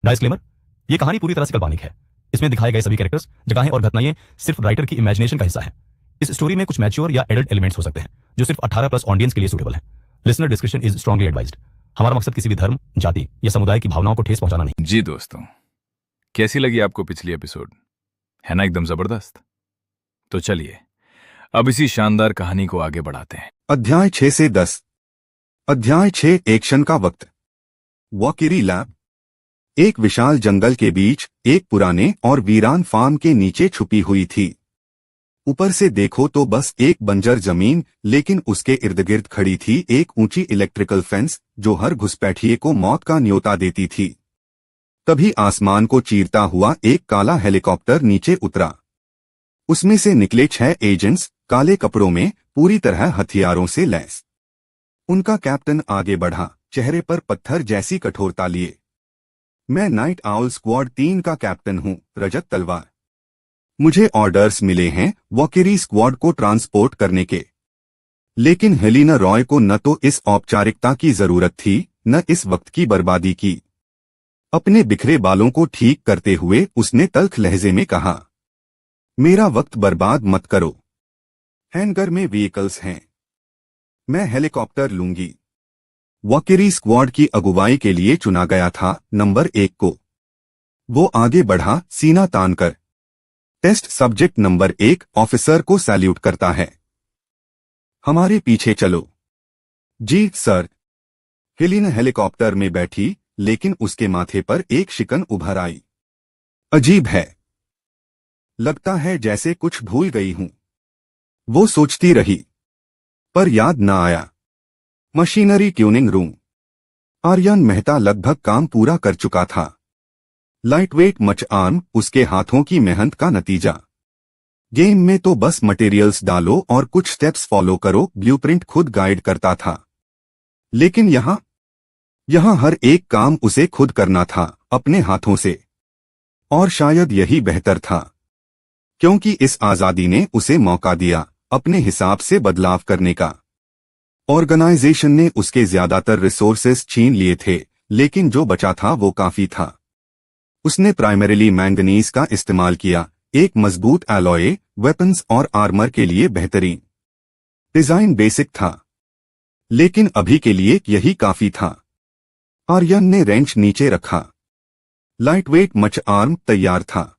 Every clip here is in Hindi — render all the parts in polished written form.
डिस्क्लेमर, ये कहानी पूरी तरह से काल्पनिक है। इसमें दिखाए गए सभी कैरेक्टर्स, जगहें और घटनाएं सिर्फ राइटर की इमेजिनेशन का हिस्सा है। इस स्टोरी में कुछ मैच्योर या एडल्ट एलिमेंट्स हो सकते हैं जो सिर्फ 18+ ऑडियंस के लिए सूटेबल है। Listener description is strongly advised. हमारा मकसद किसी भी धर्म, जाति या समुदाय की भावनाओं को ठेस पहुंचाना नहीं। जी दोस्तों, कैसी लगी आपको पिछली एपिसोड? है ना एकदम जबरदस्त। तो चलिए अब इसी शानदार कहानी को आगे बढ़ाते हैं। अध्याय 6 से 10। अध्याय 6, एक्शन का वक्त। वॉकिरी लैब। एक विशाल जंगल के बीच एक पुराने और वीरान फार्म के नीचे छुपी हुई थी। ऊपर से देखो तो बस एक बंजर जमीन, लेकिन उसके इर्द गिर्द खड़ी थी एक ऊंची इलेक्ट्रिकल फेंस जो हर घुसपैठिए को मौत का न्योता देती थी। तभी आसमान को चीरता हुआ एक काला हेलीकॉप्टर नीचे उतरा। उसमें से निकले 6 एजेंट्स, काले कपड़ों में, पूरी तरह हथियारों से लैस। उनका कैप्टन आगे बढ़ा, चेहरे पर पत्थर जैसी कठोरता लिए। मैं नाइट आउल स्क्वाड 3 का कैप्टन हूं, रजत तलवार। मुझे ऑर्डर्स मिले हैं वॉकिरी स्क्वाड को ट्रांसपोर्ट करने के। लेकिन हेलिना रॉय को न तो इस औपचारिकता की जरूरत थी, न इस वक्त की बर्बादी की। अपने बिखरे बालों को ठीक करते हुए उसने तल्ख लहजे में कहा, मेरा वक्त बर्बाद मत करो। हैंगर में व्हीकल्स हैं, मैं हेलीकॉप्टर लूंगी। वॉकिरी स्क्वाड की अगुवाई के लिए चुना गया था नंबर 1 को। वो आगे बढ़ा, सीना तानकर। टेस्ट सब्जेक्ट नंबर 1 ऑफिसर को सैल्यूट करता है। हमारे पीछे चलो। जी सर। हेलिना हेलीकॉप्टर में बैठी, लेकिन उसके माथे पर एक शिकन उभर आई। अजीब है, लगता है जैसे कुछ भूल गई हूं। वो सोचती रही, पर याद न आया। Machinery tuning room. Aryan Mehta लगभग काम पूरा कर चुका था। लाइटवेट मच आर्म उसके हाथों की मेहनत का नतीजा। गेम में तो बस मटेरियल्स डालो और कुछ स्टेप्स फॉलो करो, ब्लूप्रिंट खुद गाइड करता था। लेकिन यहां हर एक काम उसे खुद करना था, अपने हाथों से। और शायद यही बेहतर था, क्योंकि इस आजादी ने उसे मौका दिया अपने हिसाब से बदलाव करने का। ऑर्गेनाइजेशन ने उसके ज्यादातर रिसोर्सेज छीन लिए थे, लेकिन जो बचा था वो काफी था। उसने प्राइमरीली मैंगनीज का इस्तेमाल किया, एक मजबूत एलॉय, वेपन्स और आर्मर के लिए बेहतरीन। डिजाइन बेसिक था, लेकिन अभी के लिए यही काफी था। आर्यन ने रेंच नीचे रखा। लाइटवेट मच आर्म तैयार था।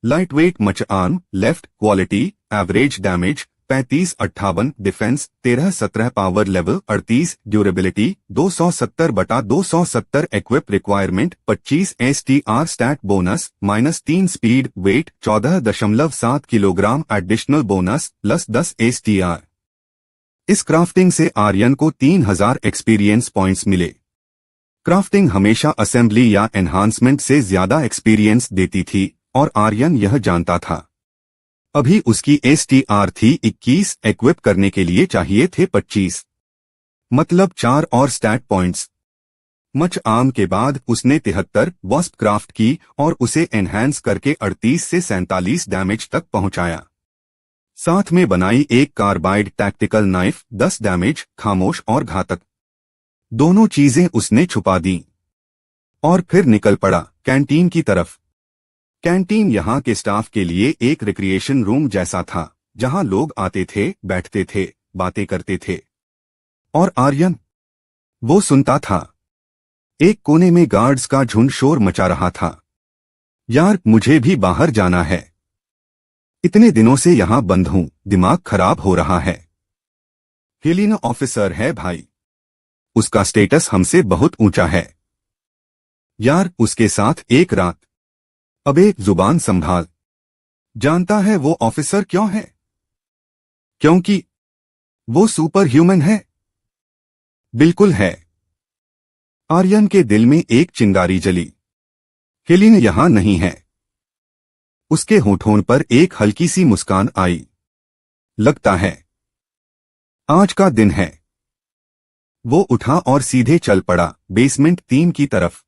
Lightweight mech arm, left, quality, average damage 35-58, defence 13-17, power level 38, durability 270/270, equip requirement 25 STR, stat bonus -3, speed, weight 14.7 kilogram, additional bonus +10 STR। इस क्राफ्टिंग से आर्यन को 3000 एक्सपीरियंस पॉइंट्स मिले। क्राफ्टिंग हमेशा असेंबली या एनहांसमेंट से ज्यादा एक्सपीरियंस देती थी, और आर्यन यह जानता था। अभी उसकी STR थी 21, इक्विप करने के लिए चाहिए थे 25, मतलब 4 और स्टैट पॉइंट्स। मच आर्म के बाद उसने 73 वॉस्प क्राफ्ट की और उसे एनहांस करके 38 से 47 डैमेज तक पहुंचाया। साथ में बनाई एक कार्बाइड टैक्टिकल नाइफ 10 डैमेज, खामोश और घातक। दोनों चीजें उसने छुपा दी और फिर निकल पड़ा कैंटीन की तरफ। कैंटीन यहाँ के स्टाफ के लिए एक रिक्रिएशन रूम जैसा था, जहाँ लोग आते थे, बैठते थे, बातें करते थे। और आर्यन, वो सुनता था। एक कोने में गार्ड्स का झुंड शोर मचा रहा था। यार, मुझे भी बाहर जाना है। इतने दिनों से यहाँ बंद हूँ, दिमाग खराब हो रहा है। हेलिना ऑफिसर है भाई, उसका स्टेटस हमसे बहुत ऊंचा है। यार, उसके साथ एक रात। अबे जुबान संभाल। जानता है वो ऑफिसर क्यों है? क्योंकि वो सुपर ह्यूमन है। बिल्कुल है। आर्यन के दिल में एक चिंगारी जली। हेलिना यहां नहीं है। उसके होठों पर एक हल्की सी मुस्कान आई। लगता है आज का दिन है। वो उठा और सीधे चल पड़ा बेसमेंट 3 की तरफ।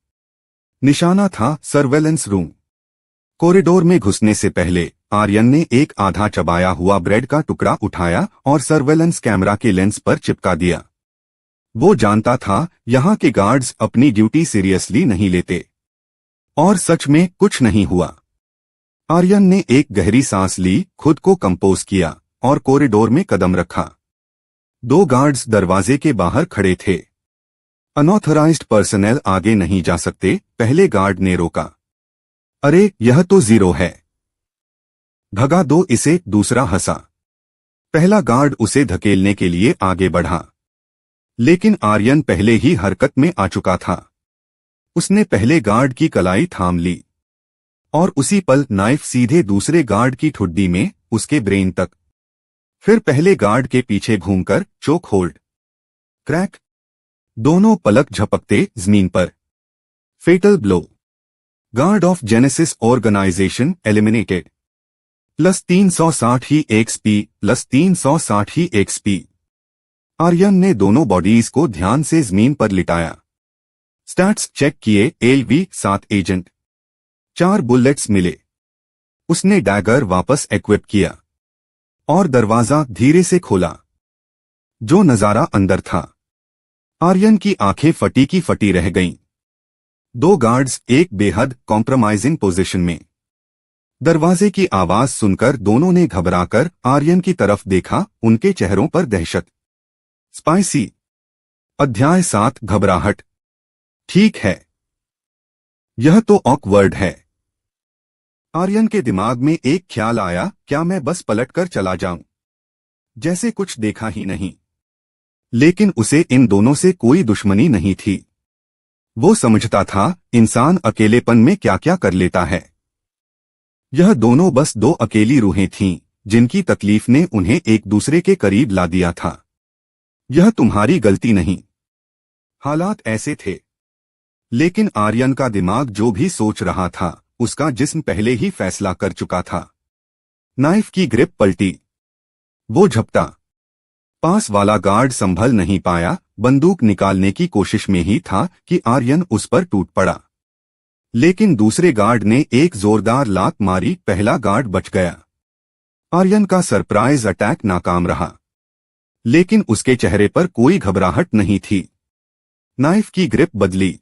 निशाना था सर्वेलेंस रूम। कॉरिडोर में घुसने से पहले आर्यन ने एक आधा चबाया हुआ ब्रेड का टुकड़ा उठाया और सर्वेलेंस कैमरा के लेंस पर चिपका दिया। वो जानता था यहाँ के गार्ड्स अपनी ड्यूटी सीरियसली नहीं लेते। और सच में कुछ नहीं हुआ। आर्यन ने एक गहरी सांस ली, खुद को कंपोज किया और कॉरिडोर में कदम रखा। 2 गार्ड्स दरवाजे के बाहर खड़े थे। अनऑथराइज्ड पर्सनल आगे नहीं जा सकते, पहले गार्ड ने रोका। अरे यह तो 0 है, भगा दो इसे, दूसरा हंसा। पहला गार्ड उसे धकेलने के लिए आगे बढ़ा, लेकिन आर्यन पहले ही हरकत में आ चुका था। उसने पहले गार्ड की कलाई थाम ली और उसी पल नाइफ सीधे दूसरे गार्ड की ठुड्डी में, उसके ब्रेन तक। फिर पहले गार्ड के पीछे घूमकर चोक होल्ड, क्रैक। दोनों पलक झपकते जमीन पर। Fatal blow. Guard of Genesis Organisation eliminated. +360 ही एक्सपी, +360 ही एक्सपी। आर्यन ने दोनों बॉडीज को ध्यान से जमीन पर लिटाया। स्टैट्स चेक किए। LV 7 एजेंट, 4 बुलेट्स मिले। उसने डैगर वापस इक्विप किया और दरवाजा धीरे से खोला। जो नजारा अंदर था, आर्यन की आंखें फटी की फटी रह गईं। 2 गार्ड्स एक बेहद कॉम्प्रोमाइजिंग पोजीशन में। दरवाजे की आवाज सुनकर दोनों ने घबराकर आर्यन की तरफ देखा, उनके चेहरों पर दहशत। स्पाइसी। अध्याय 7 घबराहट। ठीक है, यह तो ऑकवर्ड है। आर्यन के दिमाग में एक ख्याल आया, क्या मैं बस पलटकर चला जाऊं, जैसे कुछ देखा ही नहीं। लेकिन उसे इन दोनों से कोई दुश्मनी नहीं थी। वो समझता था इंसान अकेलेपन में क्या क्या कर लेता है। यह दोनों बस 2 अकेली रूहें थीं, जिनकी तकलीफ ने उन्हें एक दूसरे के करीब ला दिया था। यह तुम्हारी गलती नहीं। हालात ऐसे थे। लेकिन आर्यन का दिमाग जो भी सोच रहा था, उसका जिस्म पहले ही फैसला कर चुका था। नाइफ की ग्रिप पलटी। वो झपटा। पास वाला गार्ड संभल नहीं पाया, बंदूक निकालने की कोशिश में ही था कि आर्यन उस पर टूट पड़ा। लेकिन दूसरे गार्ड ने एक जोरदार लात मारी, पहला गार्ड बच गया। आर्यन का सरप्राइज अटैक नाकाम रहा, लेकिन उसके चेहरे पर कोई घबराहट नहीं थी। नाइफ की ग्रिप बदली।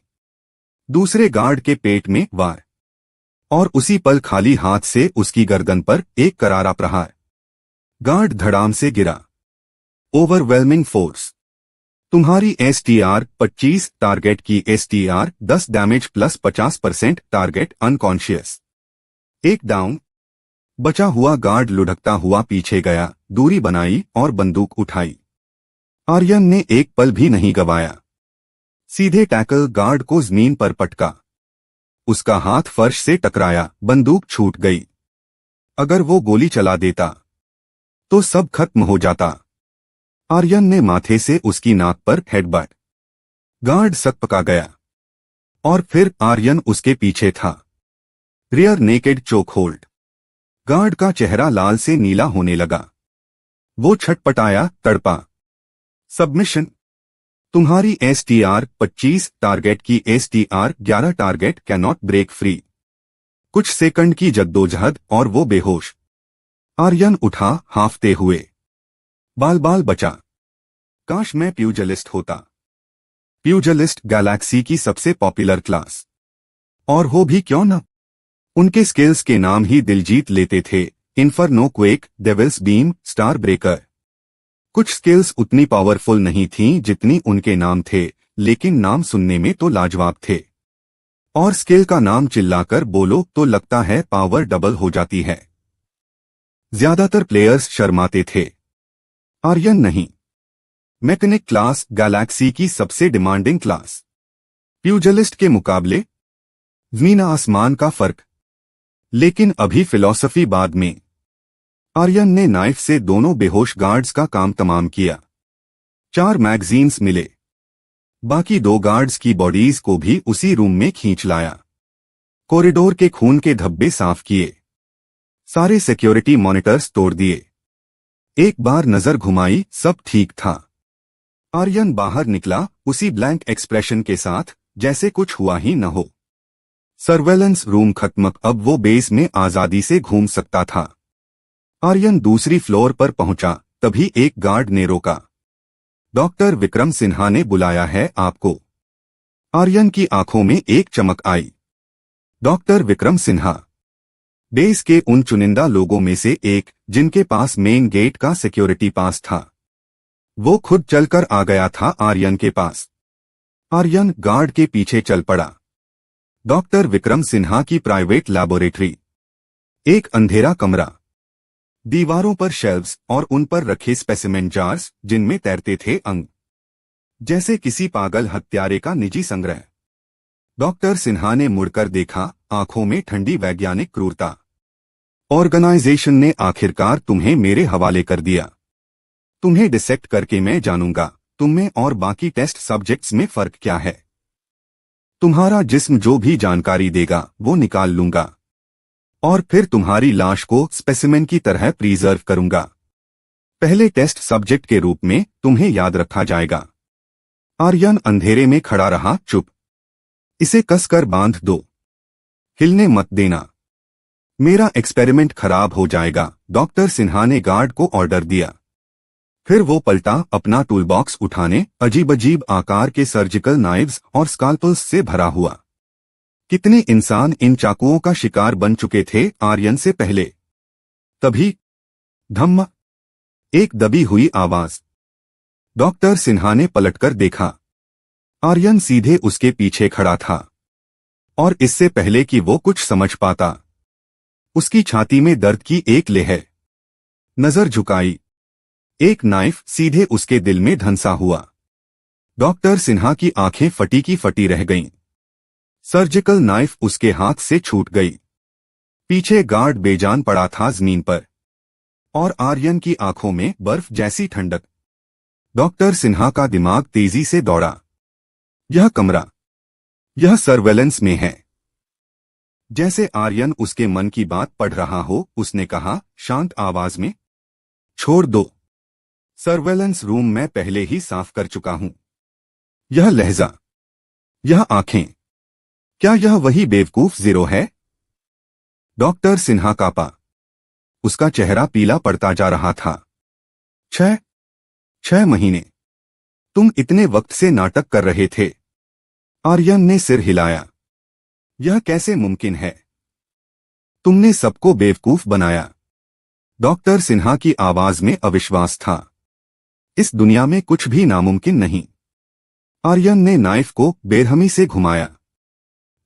दूसरे गार्ड के पेट में वार, और उसी पल खाली हाथ से उसकी गर्दन पर एक करारा प्रहार। गार्ड धड़ाम से गिरा। Overwhelming force. तुम्हारी STR 25, टारगेट की STR 10 डैमेज +50%, टारगेट अनकॉन्शियस। एक डाउन। बचा हुआ गार्ड लुढ़कता हुआ पीछे गया, दूरी बनाई और बंदूक उठाई। आर्यन ने एक पल भी नहीं गवाया। सीधे टैकल गार्ड को जमीन पर पटका। उसका हाथ फर्श से टकराया, बंदूक छूट गई। अगर वो गोली चला देता तो सब खत्म हो जाता। आर्यन ने माथे से उसकी नाक पर हेडबट। गार्ड सकपका गया और फिर आर्यन उसके पीछे था। Rear naked choke hold. Guard का चेहरा लाल से नीला होने लगा। वो छटपटाया, तड़पा। सबमिशन। तुम्हारी STR 25, टारगेट की STR 11, target can not break free. कुछ सेकंड की जद्दोजहद और वो बेहोश। आर्यन उठा, हांफते हुए। बाल बाल बचा। काश मैं प्यूजलिस्ट होता। प्यूजलिस्ट गैलेक्सी की सबसे पॉपुलर क्लास। और हो भी क्यों न। उनके स्किल्स के नाम ही दिल जीत लेते थे। Inferno, quake, devil's beam, star breaker. कुछ स्किल्स उतनी पावरफुल नहीं थीं जितनी उनके नाम थे, लेकिन नाम सुनने में तो लाजवाब थे। और स्किल का नाम चिल्लाकर बोलो तो लगता है पावर डबल हो जाती है। ज्यादातर प्लेयर्स शर्माते थे। आर्यन नहीं। मैकेनिक क्लास गैलेक्सी की सबसे डिमांडिंग क्लास। प्यूजलिस्ट के मुकाबले जमीन आसमान का फर्क। लेकिन अभी फिलॉसफी बाद में। आर्यन ने नाइफ से दोनों बेहोश गार्ड्स का काम तमाम किया। 4 मैगजीन्स मिले। बाकी 2 गार्ड्स की बॉडीज को भी उसी रूम में खींच लाया। कॉरिडोर के खून के धब्बे साफ किए। सारे सिक्योरिटी मॉनिटर्स तोड़ दिए। एक बार नजर घुमाई, सब ठीक था। आर्यन बाहर निकला, उसी ब्लैंक एक्सप्रेशन के साथ, जैसे कुछ हुआ ही न हो। सर्वेलेंस रूम खत्म, अब वो बेस में आजादी से घूम सकता था। आर्यन दूसरी फ्लोर पर पहुंचा, तभी एक गार्ड ने रोका। डॉक्टर विक्रम सिन्हा ने बुलाया है आपको। आर्यन की आंखों में एक चमक आई। डॉक्टर विक्रम सिन्हा बेस के उन चुनिंदा लोगों में से एक जिनके पास मेन गेट का सिक्योरिटी पास था। वो खुद चलकर आ गया था आर्यन के पास। आर्यन गार्ड के पीछे चल पड़ा। डॉक्टर विक्रम सिन्हा की प्राइवेट लैबोरेटरी। एक अंधेरा कमरा, दीवारों पर शेल्व्स और उन पर रखे स्पेसिमेन जार्स जिनमें तैरते थे अंग, जैसे किसी पागल हत्यारे का निजी संग्रह। डॉक्टर सिन्हा ने मुड़कर देखा, आंखों में ठंडी वैज्ञानिक क्रूरता। ऑर्गेनाइजेशन ने आखिरकार तुम्हें मेरे हवाले कर दिया। तुम्हें डिसेक्ट करके मैं जानूंगा तुम में और बाकी टेस्ट सब्जेक्ट्स में फर्क क्या है। तुम्हारा जिस्म जो भी जानकारी देगा वो निकाल लूंगा और फिर तुम्हारी लाश को स्पेसिमेन की तरह प्रिजर्व करूंगा। पहले टेस्ट सब्जेक्ट के रूप में तुम्हें याद रखा जाएगा। आर्यन अंधेरे में खड़ा रहा, चुप। इसे कसकर बांध दो, हिलने मत देना, मेरा एक्सपेरिमेंट खराब हो जाएगा, डॉक्टर सिन्हा ने गार्ड को ऑर्डर दिया। फिर वो पलटा, अपना टूलबॉक्स उठाने अजीब अजीब आकार के सर्जिकल नाइव्स और स्काल्पल्स से भरा हुआ। कितने इंसान इन चाकुओं का शिकार बन चुके थे आर्यन से पहले। तभी धम्म, एक दबी हुई आवाज। डॉक्टर सिन्हा ने पलटकर देखा। आर्यन सीधे उसके पीछे खड़ा था और इससे पहले कि वो कुछ समझ पाता, उसकी छाती में दर्द की एक लहर। नजर झुकाई, एक नाइफ सीधे उसके दिल में धंसा हुआ। डॉक्टर सिन्हा की आंखें फटी की फटी रह गईं। सर्जिकल नाइफ उसके हाथ से छूट गई। पीछे गार्ड बेजान पड़ा था जमीन पर और आर्यन की आंखों में बर्फ जैसी ठंडक। डॉक्टर सिन्हा का दिमाग तेजी से दौड़ा। यह कमरा, यह सर्वेलेंस में है। जैसे आर्यन उसके मन की बात पढ़ रहा हो, उसने कहा शांत आवाज में, छोड़ दो, सर्वेलेंस रूम मैं पहले ही साफ कर चुका हूं। यह लहजा, यह आंखें, क्या यह वही बेवकूफ जीरो है? डॉक्टर सिन्हा कांपा। उसका चेहरा पीला पड़ता जा रहा था। 6 महीने तुम इतने वक्त से नाटक कर रहे थे। आर्यन ने सिर हिलाया। यह कैसे मुमकिन है? तुमने सबको बेवकूफ बनाया। डॉक्टर सिन्हा की आवाज में अविश्वास था। इस दुनिया में कुछ भी नामुमकिन नहीं। आर्यन ने नाइफ को बेरहमी से घुमाया।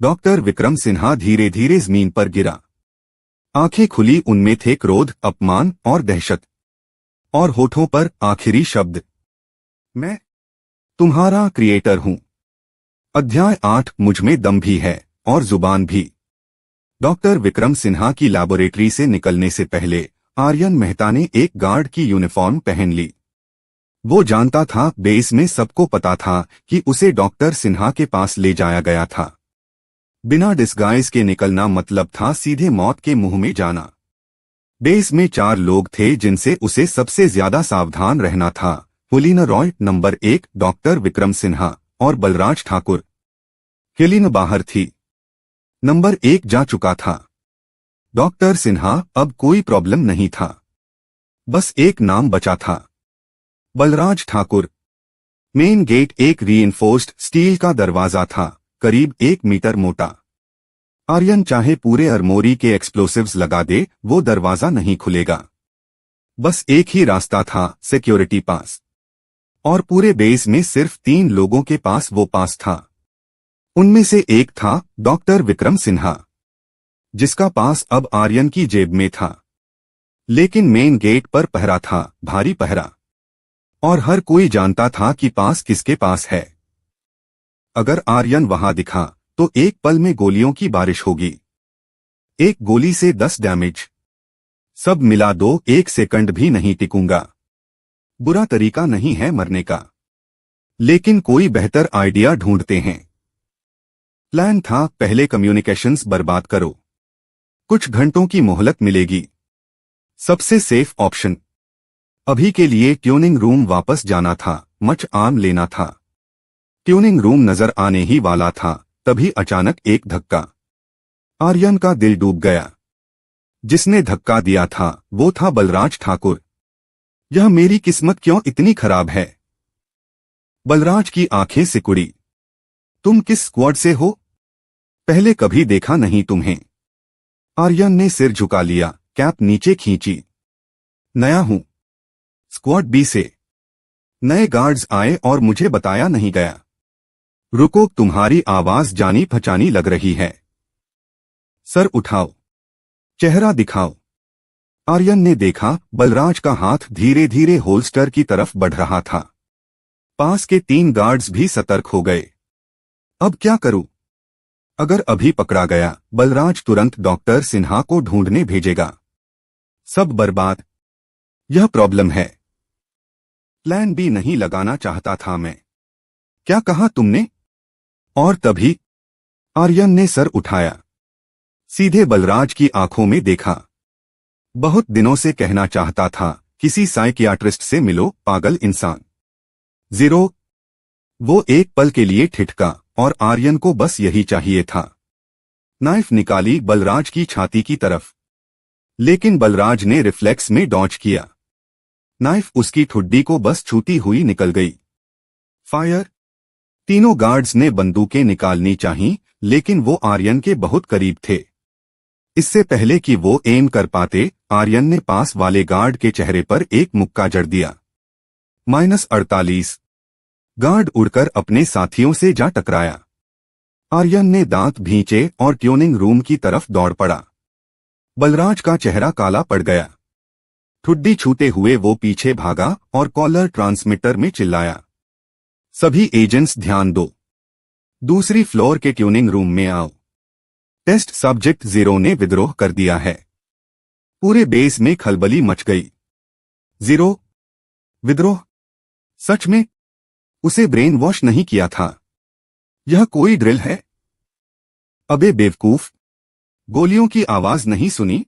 डॉक्टर विक्रम सिन्हा धीरे धीरे जमीन पर गिरा। आंखें खुली, उनमें थे क्रोध, अपमान और दहशत, और होठों पर आखिरी शब्द, मैं तुम्हारा क्रिएटर हूं। अध्याय 8, मुझ में दम भी है और जुबान भी। डॉक्टर विक्रम सिन्हा की लैबोरेटरी से निकलने से पहले आर्यन मेहता ने एक गार्ड की यूनिफॉर्म पहन ली। वो जानता था, बेस में सबको पता था कि उसे डॉक्टर सिन्हा के पास ले जाया गया था। बिना डिस्गाइज के निकलना मतलब था सीधे मौत के मुंह में जाना। बेस में 4 लोग थे जिनसे उसे सबसे ज्यादा सावधान रहना था। Helena Roy number 1, doctor Vikram Sinha और बलराज ठाकुर। हेलिना बाहर थी। नंबर 1 जा चुका था। डॉक्टर सिन्हा, अब कोई प्रॉब्लम नहीं था। बस एक नाम बचा था, बलराज ठाकुर। मेन गेट एक रीइंफोर्स्ड स्टील का दरवाजा था, करीब 1 मीटर मोटा। आर्यन चाहे पूरे अरमोरी के एक्सप्लोसिव्स लगा दे, वो दरवाजा नहीं खुलेगा। बस एक ही रास्ता था, सिक्योरिटी पास। और पूरे बेस में सिर्फ 3 लोगों के पास वो पास था। उनमें से एक था डॉक्टर विक्रम सिन्हा, जिसका पास अब आर्यन की जेब में था। लेकिन मेन गेट पर पहरा था, भारी पहरा, और हर कोई जानता था कि पास किसके पास है। अगर आर्यन वहां दिखा तो एक पल में गोलियों की बारिश होगी। एक गोली से 10 डैमेज, सब मिला दो, 1 सेकंड भी नहीं टिकूंगा। बुरा तरीका नहीं है मरने का, लेकिन कोई बेहतर आइडिया ढूंढते हैं। प्लान था, पहले कम्युनिकेशंस बर्बाद करो, कुछ घंटों की मोहलत मिलेगी। सबसे सेफ ऑप्शन अभी के लिए ट्यूनिंग रूम वापस जाना था, मच आम लेना था। ट्यूनिंग रूम नजर आने ही वाला था, तभी अचानक एक धक्का। आर्यन का दिल डूब गया। जिसने धक्का दिया था वो था बलराज ठाकुर। यह मेरी किस्मत क्यों इतनी खराब है? बलराज की आंखें सिकुड़ी। तुम किस स्क्वाड से हो? पहले कभी देखा नहीं तुम्हें। आर्यन ने सिर झुका लिया, कैप नीचे खींची। नया हूं स्क्वाड बी से। नए गार्ड्स आए और मुझे बताया नहीं गया। रुको, तुम्हारी आवाज जानी पहचानी लग रही है। सर उठाओ, चेहरा दिखाओ। आर्यन ने देखा बलराज का हाथ धीरे धीरे होल्स्टर की तरफ बढ़ रहा था। पास के 3 गार्ड्स भी सतर्क हो गए। अब क्या करूं? अगर अभी पकड़ा गया, बलराज तुरंत डॉक्टर सिन्हा को ढूंढने भेजेगा। सब बर्बाद। यह प्रॉब्लम है। प्लान बी नहीं लगाना चाहता था मैं। क्या कहा तुमने? और तभी आर्यन ने सर उठाया, सीधे बलराज की आंखों में देखा। बहुत दिनों से कहना चाहता था, किसी साइकियाट्रिस्ट से मिलो, पागल इंसान। 0। वो एक पल के लिए ठिठका और आर्यन को बस यही चाहिए था। नाइफ निकाली बलराज की छाती की तरफ, लेकिन बलराज ने रिफ्लेक्स में डॉज किया। नाइफ उसकी ठुड्डी को बस छूती हुई निकल गई। फायर। तीनों गार्ड्स ने बंदूकें निकालनी चाहीं, लेकिन वो आर्यन के बहुत करीब थे। इससे पहले कि वो एम कर पाते, आर्यन ने पास वाले गार्ड के चेहरे पर एक मुक्का जड़ दिया। -48। गार्ड उड़कर अपने साथियों से जा टकराया। आर्यन ने दांत भींचे और ट्यूनिंग रूम की तरफ दौड़ पड़ा। बलराज का चेहरा काला पड़ गया। ठुड्डी छूते हुए वो पीछे भागा और कॉलर ट्रांसमीटर में चिल्लाया, सभी एजेंट्स ध्यान दो, दूसरी फ्लोर के ट्यूनिंग रूम में आओ। टेस्ट सब्जेक्ट 0 ने विद्रोह कर दिया है। पूरे बेस में खलबली मच गई। 0 विद्रोह? सच में? उसे ब्रेन वॉश नहीं किया था। यह कोई ड्रिल है? अबे बेवकूफ, गोलियों की आवाज नहीं सुनी?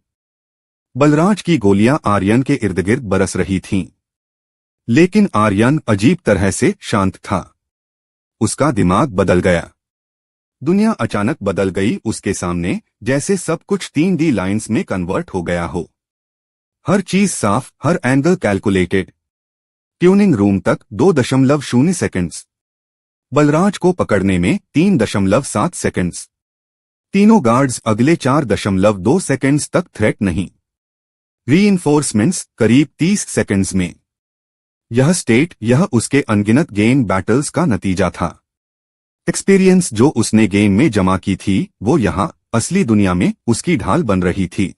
बलराज की गोलियां आर्यन के इर्द गिर्द बरस रही थीं। लेकिन आर्यन अजीब तरह से शांत था। उसका दिमाग बदल गया। दुनिया अचानक बदल गई उसके सामने, जैसे सब कुछ 3D लाइंस में कन्वर्ट हो गया हो। हर चीज साफ, हर एंगल कैलकुलेटेड। ट्यूनिंग रूम तक 2.0 सेकंड्स। बलराज को पकड़ने में 3.7 सेकंड्स। तीनों गार्ड्स अगले 4.2 सेकंड्स तक थ्रेट नहीं। रीइंफोर्समेंट्स करीब 30 सेकंड्स में। यह स्टेट, यह उसके अनगिनत गेम बैटल्स का नतीजा था। एक्सपीरियंस जो उसने गेम में जमा की थी, वो यहां असली दुनिया में उसकी ढाल बन रही थी।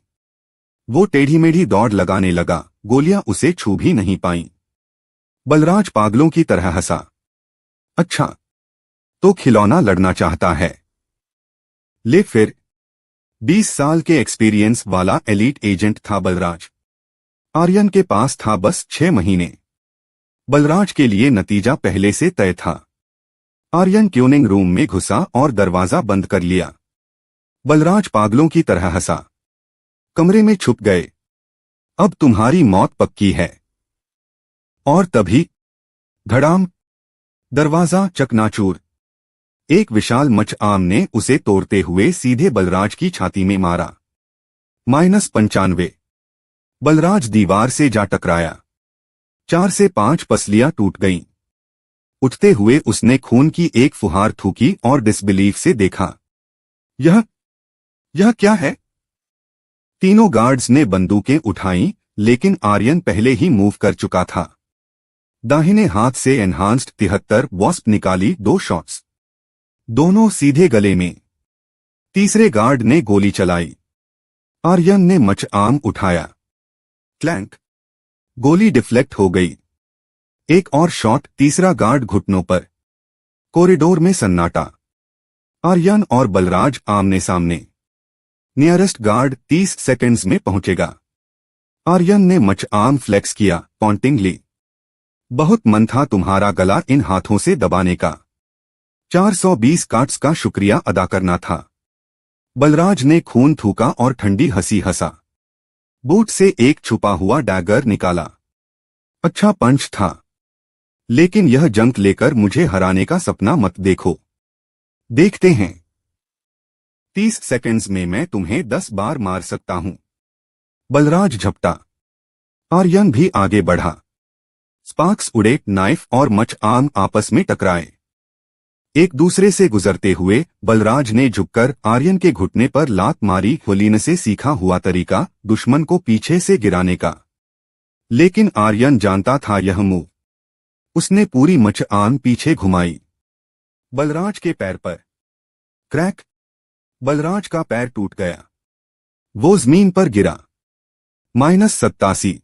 वो टेढ़ी मेढ़ी दौड़ लगाने लगा, गोलियां उसे छू भी नहीं पाईं। बलराज पागलों की तरह हंसा। अच्छा, तो खिलौना लड़ना चाहता है। ले फिर। 20 साल के एक्सपीरियंस वाला एलीट एजेंट था बलराज। आर्यन के पास था बस 6 महीने। बलराज के लिए नतीजा पहले से तय था। आर्यन ट्यूनिंग रूम में घुसा और दरवाजा बंद कर लिया। बलराज पागलों की तरह हंसा। कमरे में छुप गए। अब तुम्हारी मौत पक्की है। और तभी धड़ाम, दरवाजा चकनाचूर। एक विशाल मचआम ने उसे तोड़ते हुए सीधे बलराज की छाती में मारा। -95। बलराज दीवार से जा टकराया। 4 से 5 पसलियां टूट गईं। उठते हुए उसने खून की एक फुहार थूकी और डिसबिलीफ से देखा। यह क्या है? तीनों गार्ड्स ने बंदूकें उठाईं, लेकिन आर्यन पहले ही मूव कर चुका था। दाहिने हाथ से एनहांस्ड 73 वॉस्प निकाली 2 शॉट्स, दोनों सीधे गले में। तीसरे गार्ड ने गोली चलाई। आर्यन ने मचआम उठाया। क्लैंक। गोली डिफ्लेक्ट हो गई। एक और शॉट, तीसरा गार्ड घुटनों पर। कॉरिडोर में सन्नाटा। आर्यन और बलराज आमने सामने। नियरेस्ट गार्ड 30 सेकंड्स में पहुंचेगा। आर्यन ने मचआम फ्लेक्स किया, पॉइंटिंगली। बहुत मन था तुम्हारा गला इन हाथों से दबाने का। 420 काट्स का शुक्रिया अदा करना था। बलराज ने खून थूका और ठंडी हंसी हंसा। बूट से एक छुपा हुआ डैगर निकाला। अच्छा पंच था, लेकिन यह जंक लेकर मुझे हराने का सपना मत देखो। देखते हैं। 30 सेकंड्स में मैं तुम्हें 10 बार मार सकता हूं। बलराज झपटा। आर्यन भी आगे बढ़ा। स्पार्क्स उड़े, नाइफ और मचआम आपस में टकराए। एक दूसरे से गुजरते हुए बलराज ने झुककर आर्यन के घुटने पर लात मारी। होलीन से सीखा हुआ तरीका दुश्मन को पीछे से गिराने का, लेकिन आर्यन जानता था यह मूव। उसने पूरी मच-आन पीछे घुमाई। बलराज के पैर पर क्रैक। बलराज का पैर टूट गया। वो जमीन पर गिरा। -87।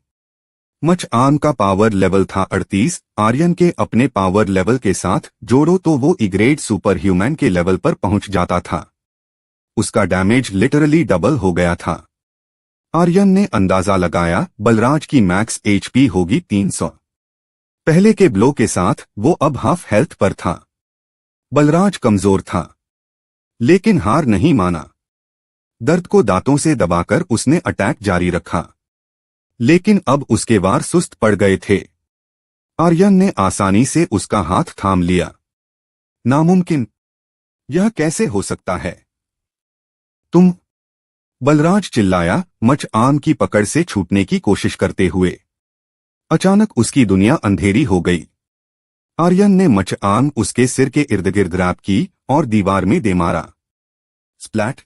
मच-आन का पावर लेवल था 38। आर्यन के अपने पावर लेवल के साथ जोड़ो तो वो ग्रेड सुपर ह्यूमन के लेवल पर पहुंच जाता था। उसका डैमेज लिटरली डबल हो गया था। आर्यन ने अंदाजा लगाया बलराज की मैक्स एचपी होगी 300। पहले के ब्लो के साथ वो अब हाफ हेल्थ पर था। बलराज कमजोर था, लेकिन हार नहीं माना। दर्द को दांतों से दबाकर उसने अटैक जारी रखा, लेकिन अब उसके वार सुस्त पड़ गए थे। आर्यन ने आसानी से उसका हाथ थाम लिया। नामुमकिन, यह कैसे हो सकता है? तुम! बलराज चिल्लाया, मच-आन की पकड़ से छूटने की कोशिश करते हुए। अचानक उसकी दुनिया अंधेरी हो गई। आर्यन ने मच-आन उसके सिर के इर्द गिर्द रैप की और दीवार में दे मारा। स्प्लैट!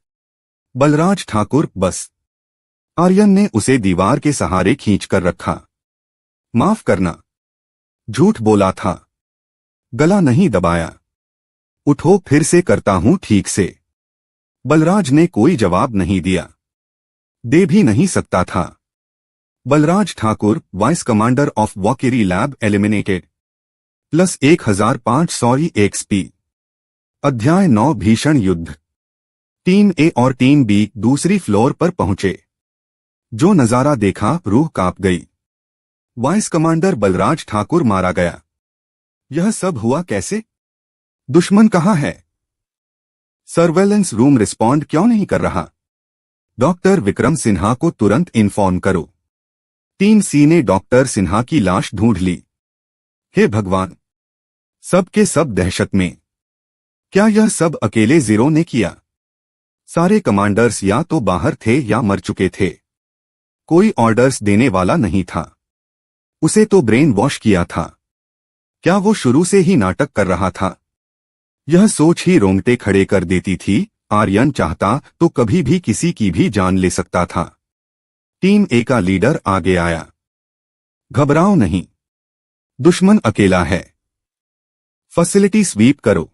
बलराज ठाकुर, बस! आर्यन ने उसे दीवार के सहारे खींचकर रखा। माफ करना, झूठ बोला था। गला नहीं दबाया। उठो, फिर से करता हूं ठीक से। बलराज ने कोई जवाब नहीं दिया। दे भी नहीं सकता था। Balraj Thakur, vice commander of Valkyrie lab, eliminated. Plus 1500 XP. अध्याय 9 भीषण युद्ध। टीम ए और टीम बी दूसरी फ्लोर पर पहुंचे। जो नजारा देखा, रूह कांप गई। वाइस कमांडर बलराज ठाकुर मारा गया। यह सब हुआ कैसे? दुश्मन कहाँ है? सर्वेलेंस रूम रिस्पॉन्ड क्यों नहीं कर रहा? डॉक्टर विक्रम सिन्हा को तुरंत इन्फॉर्म करो। टीम सी ने डॉक्टर सिन्हा की लाश ढूंढ ली। हे भगवान! सब के सब दहशत में। क्या यह सब अकेले जीरो ने किया? सारे कमांडर्स या तो बाहर थे या मर चुके थे। कोई ऑर्डर्स देने वाला नहीं था। उसे तो ब्रेन वॉश किया था। क्या वो शुरू से ही नाटक कर रहा था? यह सोच ही रोंगटे खड़े कर देती थी। आर्यन चाहता तो कभी भी किसी की भी जान ले सकता था। टीम ए का लीडर आगे आया। घबराओ नहीं, दुश्मन अकेला है। फैसिलिटी स्वीप करो।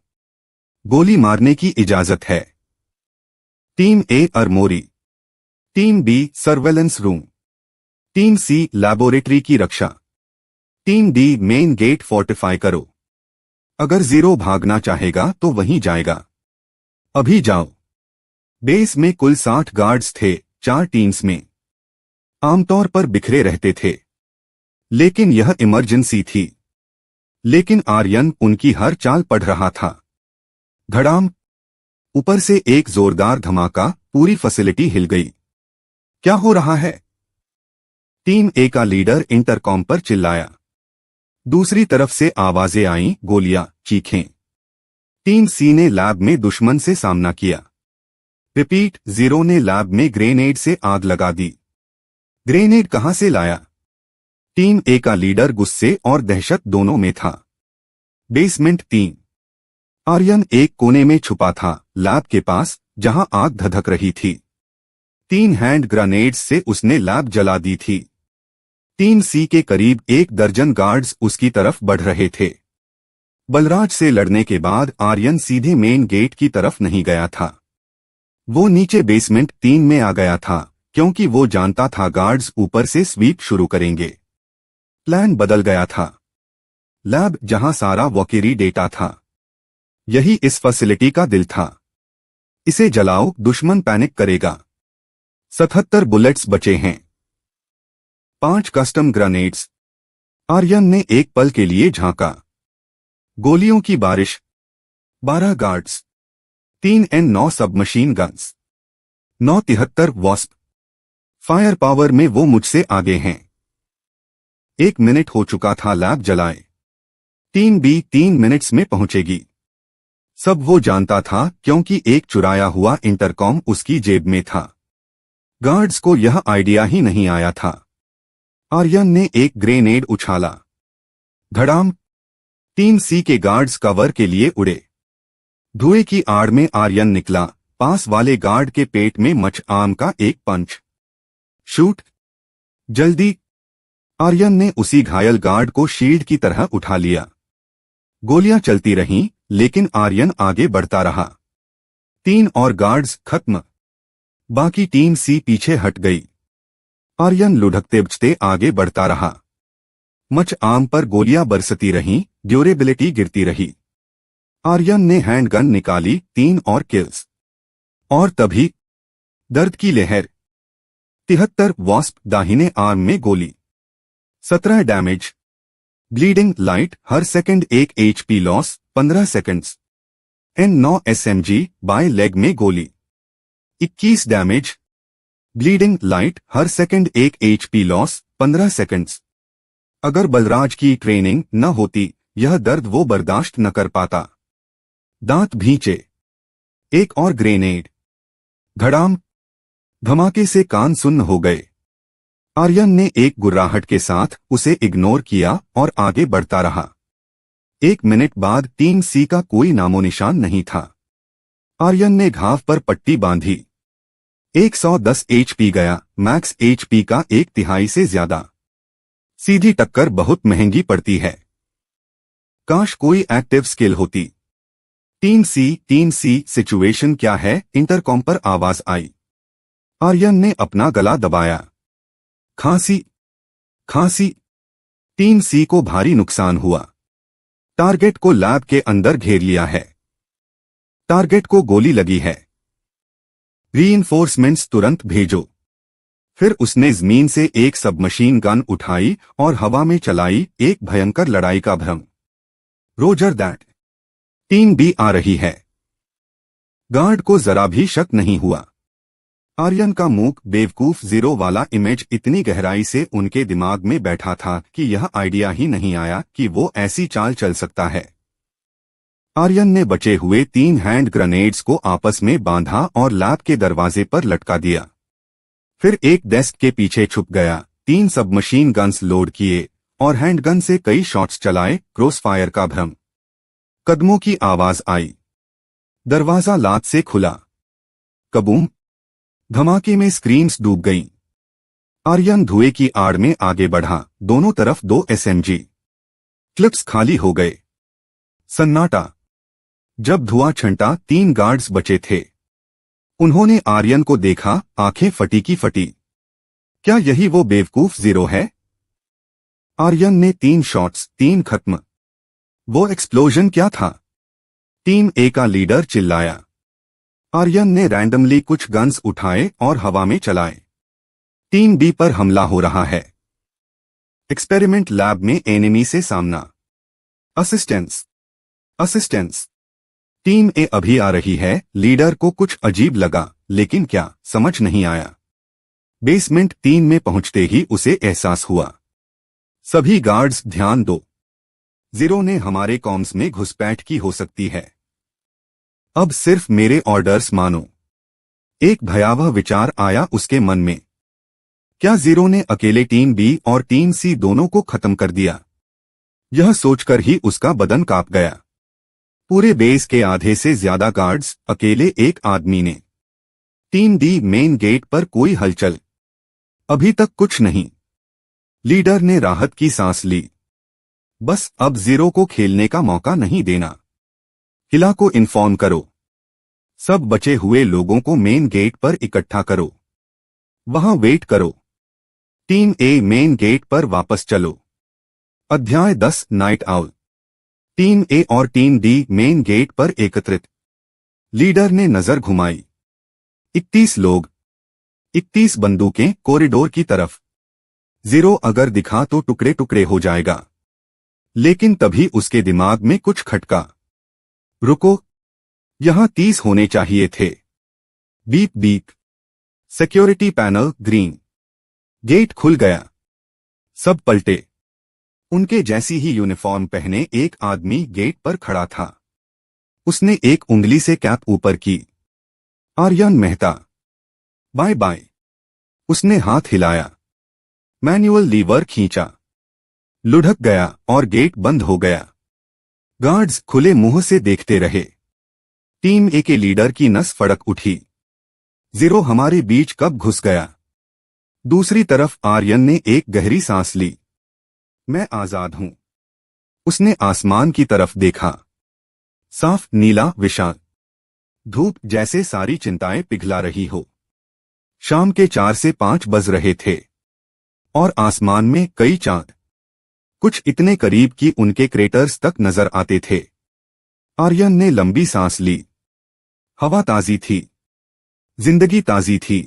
गोली मारने की इजाजत है। Team A armoury, team B surveillance room, team C laboratory की रक्षा, team D main gate fortify करो। अगर जीरो भागना चाहेगा तो वहीं जाएगा। अभी जाओ। बेस में कुल 60 गार्ड्स थे, 4 टीम्स में। आमतौर पर बिखरे रहते थे, लेकिन यह इमरजेंसी थी। लेकिन आर्यन उनकी हर चाल पढ़ रहा था। धड़ाम! ऊपर से एक जोरदार धमाका, पूरी फैसिलिटी हिल गई। क्या हो रहा है? टीम ए का लीडर इंटरकॉम पर चिल्लाया। दूसरी तरफ से आवाजें आईं, गोलियां, चीखें। टीम सी ने लैब में दुश्मन से सामना किया। रिपीट, जीरो ने लैब में ग्रेनेड से आग लगा दी। ग्रेनेड कहां से लाया? टीम ए का लीडर गुस्से और दहशत दोनों में था। बेसमेंट 3। आर्यन एक कोने में छुपा था, लैब के पास, जहां आग धधक रही थी। 3 हैंड ग्रेनेड्स से उसने लैब जला दी थी। टीम सी के करीब 1 दर्जन गार्ड्स उसकी तरफ बढ़ रहे थे। बलराज से लड़ने के बाद आर्यन सीधे मेन गेट की तरफ नहीं गया था। वो नीचे बेसमेंट 3 में आ गया था, क्योंकि वो जानता था गार्ड्स ऊपर से स्वीप शुरू करेंगे। प्लान बदल गया था। लैब, जहां सारा वॉकिरी डेटा था, यही इस फैसिलिटी का दिल था। इसे जलाओ, दुश्मन पैनिक करेगा। 77 बुलेट्स बचे हैं। 5 कस्टम ग्रेनेड्स। आर्यन ने एक पल के लिए झांका। गोलियों की बारिश। 12 guards. 3 N9 submachine guns. 973 wasp. Fire power में वो मुझसे आगे हैं। 1 मिनट हो चुका था लैब जलाए। टीम बी 3 मिनट्स में पहुंचेगी। सब वो जानता था, क्योंकि एक चुराया हुआ इंटरकॉम उसकी जेब में था। गार्ड्स को यह आइडिया ही नहीं आया था। आर्यन ने एक ग्रेनेड उछाला। धड़ाम! टीम सी के गार्ड्स कवर के लिए उड़े। धुएं की आड़ में आर्यन निकला। पास वाले गार्ड के पेट में मच आम का एक पंच। शूट! जल्दी! आर्यन ने उसी घायल गार्ड को शील्ड की तरह उठा लिया। गोलियां चलती रहीं, लेकिन आर्यन आगे बढ़ता रहा। 3 और गार्ड्स खत्म। बाकी टीम सी पीछे हट गई। आर्यन लुढ़कते बचते आगे बढ़ता रहा। मच आम पर गोलियां बरसती रहीं, ड्यूरेबिलिटी गिरती रही। आर्यन ने हैंडगन निकाली, 3 और किल्स। और तभी दर्द की लहर। 73 वॉस्प दाहिने आर्म में गोली। 17 डैमेज। ब्लीडिंग लाइट, हर second 1 HP loss, 15 seconds. N9 SMG बाएं लेग में गोली। 21 डैमेज। ब्लीडिंग लाइट, हर सेकंड 1 HP लॉस, 15 सेकंड्स। अगर बलराज की ट्रेनिंग न होती, यह दर्द वो बर्दाश्त न कर पाता। दांत भींचे। एक और ग्रेनेड। धड़ाम! धमाके से कान सुन्न हो गए। आर्यन ने एक गुर्राहट के साथ उसे इग्नोर किया और आगे बढ़ता रहा। 1 मिनट बाद टीम सी का कोई नामोनिशान नहीं था। आर्यन ने घाव पर पट्टी बांधी। 110 HP गया, मैक्स HP का 1/3 से ज्यादा। सीधी टक्कर बहुत महंगी पड़ती है। काश कोई एक्टिव स्किल होती। टीम सी सिचुएशन क्या है? इंटरकॉम पर आवाज आई। आर्यन ने अपना गला दबाया। खांसी, खांसी। टीम सी को भारी नुकसान हुआ। टारगेट को लैब के अंदर घेर लिया है। टारगेट को गोली लगी है। रीइंफोर्समेंट्स तुरंत भेजो। फिर उसने जमीन से एक सबमशीन गन उठाई और हवा में चलाई। एक भयंकर लड़ाई का भ्रम। Roger that. टीम बी आ रही है। गार्ड को जरा भी शक नहीं हुआ। आर्यन का मूक बेवकूफ 0 वाला इमेज इतनी गहराई से उनके दिमाग में बैठा था कि यह आइडिया ही नहीं आया कि वो ऐसी चाल चल सकता है। आर्यन ने बचे हुए 3 हैंड ग्रेनेड्स को आपस में बांधा और लैब के दरवाजे पर लटका दिया। फिर एक डेस्क के पीछे छुप गया। 3 सबमशीन गन्स लोड किए और हैंडगन से कई शॉट्स चलाए। क्रॉसफायर का भ्रम। कदमों की आवाज आई। दरवाजा लात से खुला। कबूम! धमाके में स्क्रीम्स डूब गईं। आर्यन धुएं की आड़ में आगे बढ़ा। दोनों तरफ 2 SMG। क्लिप्स खाली हो गए। सन्नाटा। जब धुआं छंटा, 3 गार्ड्स बचे थे। उन्होंने आर्यन को देखा, आंखें फटी की फटी। क्या यही वो बेवकूफ 0 है? आर्यन ने 3 शॉट्स, 3 खत्म। वो एक्सप्लोजन क्या था? टीम ए का लीडर चिल्लाया। आर्यन ने रैंडमली कुछ गन्स उठाए और हवा में चलाए। टीम बी पर हमला हो रहा है। एक्सपेरिमेंट लैब में एनिमी से सामना। Assistance, assistance. टीम ए अभी आ रही है। लीडर को कुछ अजीब लगा, लेकिन क्या, समझ नहीं आया। बेसमेंट 3 में पहुंचते ही उसे एहसास हुआ। सभी गार्ड्स ध्यान दो। 0 ने हमारे कॉम्स में घुसपैठ की हो सकती है। अब सिर्फ मेरे ऑर्डर्स मानो। एक भयावह विचार आया उसके मन में। क्या 0 ने अकेले टीम बी और टीम सी दोनों को खत्म कर दिया? यह सोचकर ही उसका बदन कांप गया। पूरे बेस के आधे से ज्यादा गार्ड्स, अकेले एक आदमी ने। टीम डी मेन गेट पर कोई हलचल। अभी तक कुछ नहीं। लीडर ने राहत की सांस ली। बस अब 0 को खेलने का मौका नहीं देना। किला को इन्फॉर्म करो। सब बचे हुए लोगों को मेन गेट पर इकट्ठा करो। वहां वेट करो। टीम ए मेन गेट पर वापस चलो। अध्याय 10 नाइट आउल। टीम ए और टीम डी मेन गेट पर एकत्रित। लीडर ने नजर घुमाई। 31 लोग, 31 बंदूकें कॉरिडोर की तरफ। 0 अगर दिखा तो टुकड़े टुकड़े हो जाएगा। लेकिन तभी उसके दिमाग में कुछ खटका। रुको, यहां 30 होने चाहिए थे। Beep beep. Security panel green. Gate खुल गया। सब पलटे। उनके जैसी ही यूनिफॉर्म पहने एक आदमी गेट पर खड़ा था। उसने एक उंगली से कैप ऊपर की। आर्यन मेहता। Bye bye. उसने हाथ हिलाया। मैनुअल लीवर खींचा। लुढ़क गया और गेट बंद हो गया। गार्ड्स खुले मुंह से देखते रहे। टीम ए के लीडर की नस फड़क उठी। जीरो हमारे बीच कब घुस गया। दूसरी तरफ आर्यन ने एक गहरी सांस ली। मैं आजाद हूं। उसने आसमान की तरफ देखा। साफ नीला विशाल, धूप जैसे सारी चिंताएं पिघला रही हो। शाम के 4 से 5 बज रहे थे और आसमान में कई चांद, कुछ इतने करीब कि उनके क्रेटर्स तक नजर आते थे। आर्यन ने लंबी सांस ली। हवा ताजी थी, जिंदगी ताजी थी।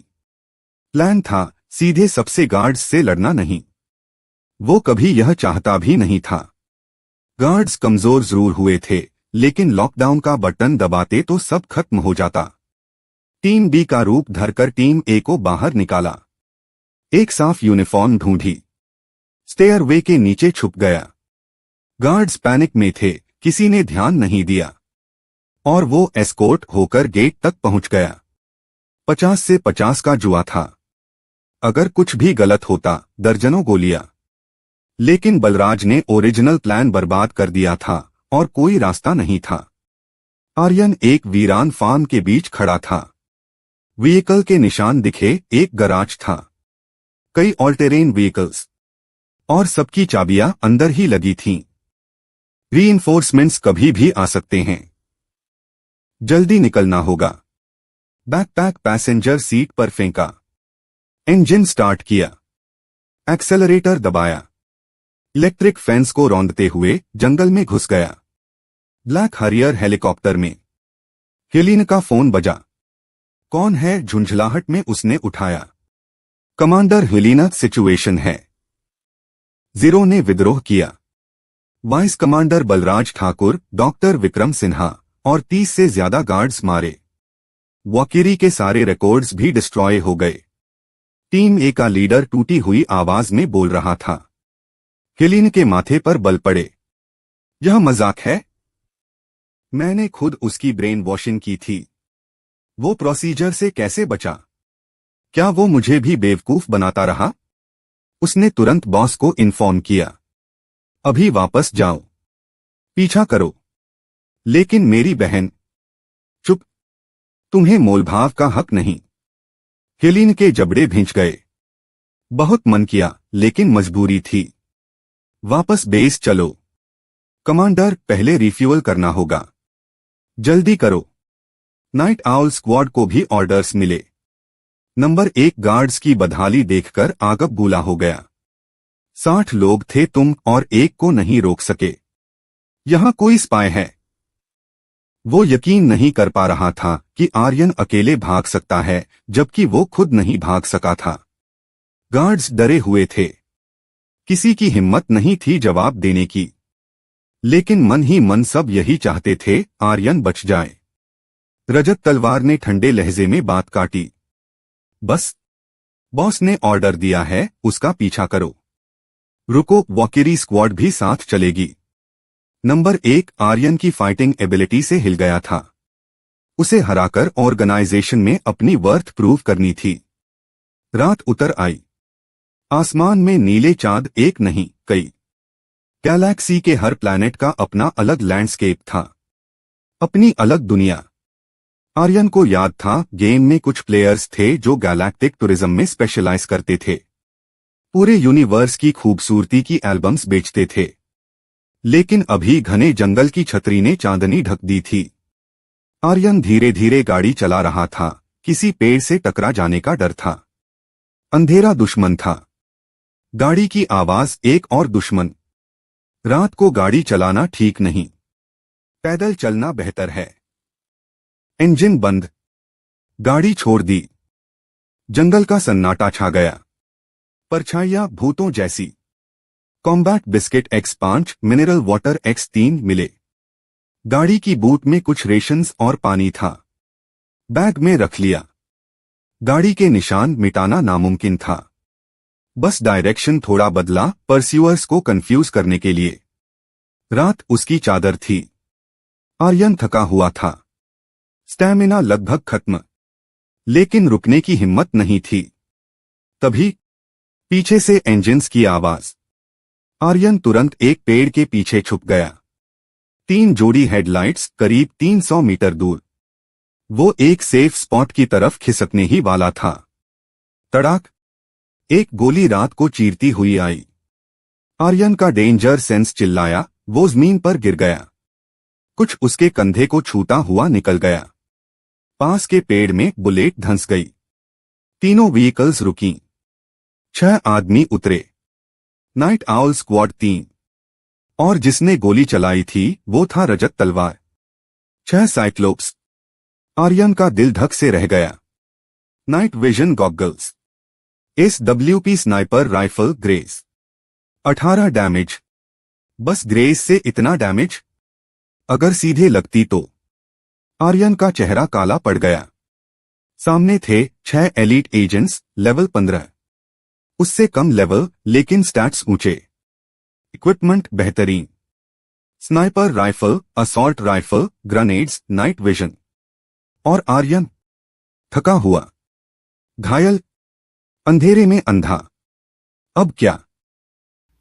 प्लान था सीधे सबसे गार्ड्स से लड़ना नहीं। वो कभी यह चाहता भी नहीं था। गार्ड्स कमजोर जरूर हुए थे, लेकिन लॉकडाउन का बटन दबाते तो सब खत्म हो जाता। टीम बी का रूप धरकर टीम ए को बाहर निकाला। एक साफ यूनिफॉर्म ढूंढी। स्टेयरवे के नीचे छुप गया। गार्ड्स पैनिक में थे, किसी ने ध्यान नहीं दिया और वो एस्कॉर्ट होकर गेट तक पहुंच गया। 50 से 50 का जुआ था। अगर कुछ भी गलत होता, दर्जनों गोलियां। लेकिन बलराज ने ओरिजिनल प्लान बर्बाद कर दिया था और कोई रास्ता नहीं था। आर्यन एक वीरान फार्म के बीच खड़ा था। व्हीकल के निशान दिखे, एक गराज था, कई ऑल्टेरेन व्हीकल्स और सबकी चाबियां अंदर ही लगी थीं। रीइंफोर्समेंट्स कभी भी आ सकते हैं। जल्दी निकलना होगा। बैकपैक पैसेंजर सीट पर फेंका। इंजन स्टार्ट किया। एक्सेलरेटर दबाया। इलेक्ट्रिक फेंस को रौंदते हुए जंगल में घुस गया। ब्लैक हरियर हेलीकॉप्टर में। हेलिन का फोन बजा। कौन है? झुंझलाहट में उसने उठाया। कमांडर हेलिना, सिचुएशन है। जीरो ने विद्रोह किया। Vice commander Balraj Thakur, doctor Vikram Sinha और 30 से ज्यादा गार्ड्स मारे। वॉकिरी के सारे रिकॉर्ड्स भी डिस्ट्रॉय हो गए। टीम ए का लीडर टूटी हुई आवाज में बोल रहा था। हेलिन के माथे पर बल पड़े। यह मजाक है? मैंने खुद उसकी ब्रेन वॉशिंग की थी। वो प्रोसीजर से कैसे बचा? क्या वो मुझे भी बेवकूफ बनाता रहा? उसने तुरंत बॉस को इन्फॉर्म किया। अभी वापस जाओ, पीछा करो। लेकिन मेरी बहन। चुप, तुम्हें मोलभाव का हक नहीं। हेलिन के जबड़े भिंच गए। बहुत मन किया, लेकिन मजबूरी थी। वापस बेस चलो। कमांडर, पहले रिफ्यूअल करना होगा। जल्दी करो। नाइट आउल स्क्वाड को भी ऑर्डर्स मिले। नंबर 1 गार्ड्स की बदहाली देखकर आगब बूला हो गया। 60 लोग थे तुम और एक को नहीं रोक सके। यहां कोई स्पाई है? वो यकीन नहीं कर पा रहा था कि आर्यन अकेले भाग सकता है, जबकि वो खुद नहीं भाग सका था। गार्ड्स डरे हुए थे। किसी की हिम्मत नहीं थी जवाब देने की। लेकिन मन ही मन सब यही चाहते थे, आर्यन बच जाए। रजत तलवार ने ठंडे लहजे में बात काटी। बस, बॉस ने ऑर्डर दिया है, उसका पीछा करो। रुको, वॉकिरी स्क्वाड भी साथ चलेगी। नंबर 1 आर्यन की फाइटिंग एबिलिटी से हिल गया था। उसे हराकर ऑर्गेनाइजेशन में अपनी वर्थ प्रूव करनी थी। रात उतर आई। आसमान में नीले चांद एक नहीं, कई। गैलेक्सी के हर प्लैनेट का अपना अलग लैंडस्केप था, अपनी अलग दुनिया। आर्यन को याद था, गेम में कुछ प्लेयर्स थे जो गैलेक्टिक टूरिज्म में स्पेशलाइज करते थे। पूरे यूनिवर्स की खूबसूरती की एल्बम्स बेचते थे। लेकिन अभी घने जंगल की छतरी ने चांदनी ढक दी थी। आर्यन धीरे धीरे गाड़ी चला रहा था। किसी पेड़ से टकरा जाने का डर था। अंधेरा दुश्मन था। गाड़ी की आवाज एक और दुश्मन। रात को गाड़ी चलाना ठीक नहीं। पैदल चलना बेहतर है। इंजन बंद। गाड़ी छोड़ दी। जंगल का सन्नाटा छा गया। परछाइयां भूतों जैसी। Combat biscuit X5, mineral water X3 मिले। गाड़ी की बूट में कुछ रेशंस और पानी था। बैग में रख लिया। गाड़ी के निशान मिटाना नामुमकिन था। बस डायरेक्शन थोड़ा बदला, परस्यूअर्स को कंफ्यूज करने के लिए। रात उसकी चादर थी। आर्यन थका हुआ था। स्टैमिना लगभग खत्म। लेकिन रुकने की हिम्मत नहीं थी। तभी पीछे से इंजन्स की आवाज। आर्यन तुरंत एक पेड़ के पीछे छुप गया। 3 जोड़ी हेडलाइट्स करीब 300 मीटर दूर। वो एक सेफ स्पॉट की तरफ खिसकने ही वाला था। तड़ाक! एक गोली रात को चीरती हुई आई। आर्यन का डेंजर सेंस चिल्लाया, वो जमीन पर गिर गया। कुछ उसके कंधे को छूता हुआ निकल गया। पास के पेड़ में बुलेट धंस गई। तीनों व्हीकल्स रुकीं। 6 आदमी उतरे। Night owl squad 3। और जिसने गोली चलाई थी वो था रजत तलवार। 6 साइक्लोप्स। आर्यन का दिल धक से रह गया। Night vision goggles. SWP sniper rifle grace. 18 damage. बस ग्रेस से इतना डैमेज? अगर सीधे लगती तो। आर्यन का चेहरा काला पड़ गया। सामने थे 6 एलीट एजेंट्स, लेवल 15। उससे कम लेवल लेकिन स्टैट्स ऊंचे। इक्विपमेंट बेहतरीन। Sniper rifle, assault rifle, grenades, night vision. और आर्यन थका हुआ, घायल, अंधेरे में अंधा। अब क्या?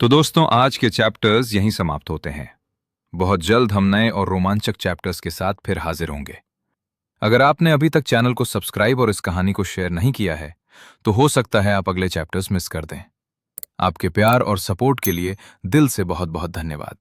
तो दोस्तों, आज के चैप्टर्स यहीं समाप्त होते हैं। बहुत जल्द हम नए और रोमांचक चैप्टर्स के साथ फिर हाजिर होंगे। अगर आपने अभी तक चैनल को सब्सक्राइब और इस कहानी को शेयर नहीं किया है तो हो सकता है आप अगले चैप्टर्स मिस कर दें। आपके प्यार और सपोर्ट के लिए दिल से बहुत बहुत धन्यवाद।